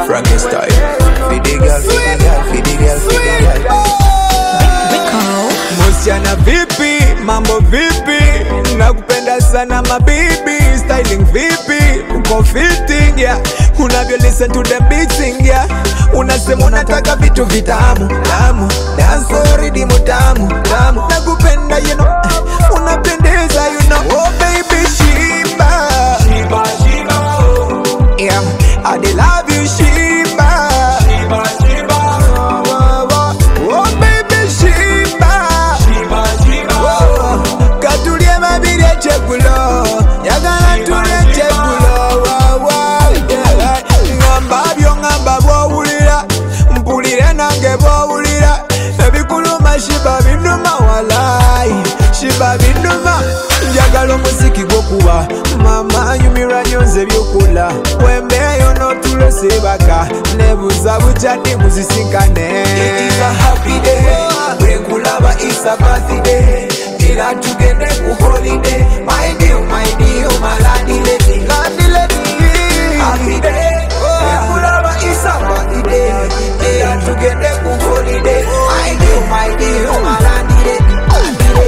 Frankie style. Feed the girl, feed the girl, feed the girl, feed the girl. Msichana vipi, mambo vipi, nakupenda sana mabibi. Styling vipi, uko fitting yeah. Unavyo listen to the beating yeah. Unasema unataka vitu vitamu tamu, dance rhythm tamu tamu. Nakupenda you know, unapendeza you know. Oh baby Shiba, Shiba Shiba oh. Yeah, I dey love you Shiba, Shiba Shiba oh. Oh baby Shiba, Shiba Shiba oh. Katulie mabire chegulo, yagala tule chegulo yeah. Ngamba byo ngamba bwowulira, mpulire nange bwowulira. Ebikuluma Shiba binduma walai, Shiba binduma. Njagala omuziki gwokuba mama nyumira nyonze byokula. Wembeyo notulese baka, nebuza bukyati muzisinkane. It is a happy day, bwekulaba it's a birthday. Tila tugende ku holiday, my dear, my lady lady. Happy day, bwekulaba it's a birthday. Tila tugende ku holiday, my dear, my lady lady.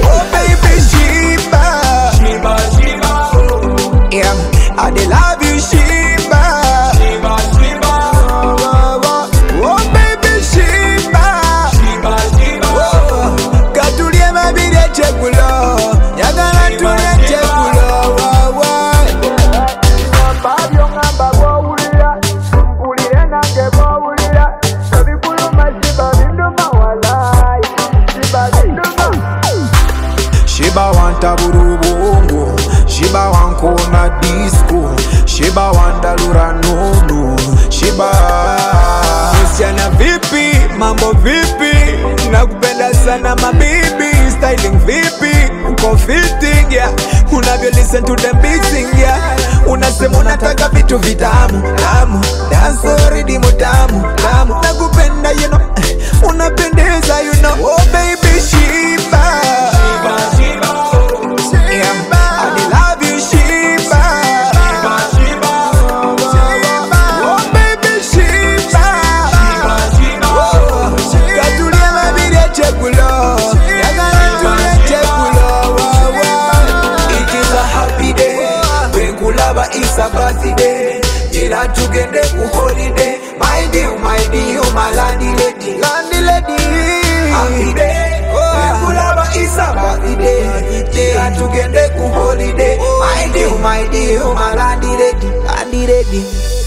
Oh baby Shiba, Shiba Shiba oh. yeah, I dey love you Shiba, Shiba Shiba oh baby Shiba, Shiba Shiba oh. Katulie mabire chegulo, yagala tule chegulo Babyo ngamba bwowulira, mpulire nange bwowulira. Ebikuluma Shiba binduma walai, Shiba binduma. Shiba wanta burubungu, Shiba wankona disco, Shiba wanda lura nunu, Shiba. Msichana vipi, mambo vipi, nakupenda sana mabibi. Styling vipi, uko fitting yeah. Unavyo listen to the beating yeah. Unasema unataka vitu vitamu tamu, dance rhythm tamu tamu. Nakupenda you know, unapendeza you know. Oh baby Shiba, Shiba Shiba oh. yeah, I dey love you Shiba, Shiba Shiba oh baby Shiba, Shiba Shiba oh. Katulie mabire chegulo, yagala tule chegulo It is a happy day, bwekulaba it's a birthday. Tila tugende ku holiday, my dear, my lady lady. Happy day, bwekulaba it's a birthday. Tila tugende ku holiday, my dear, my lady lady.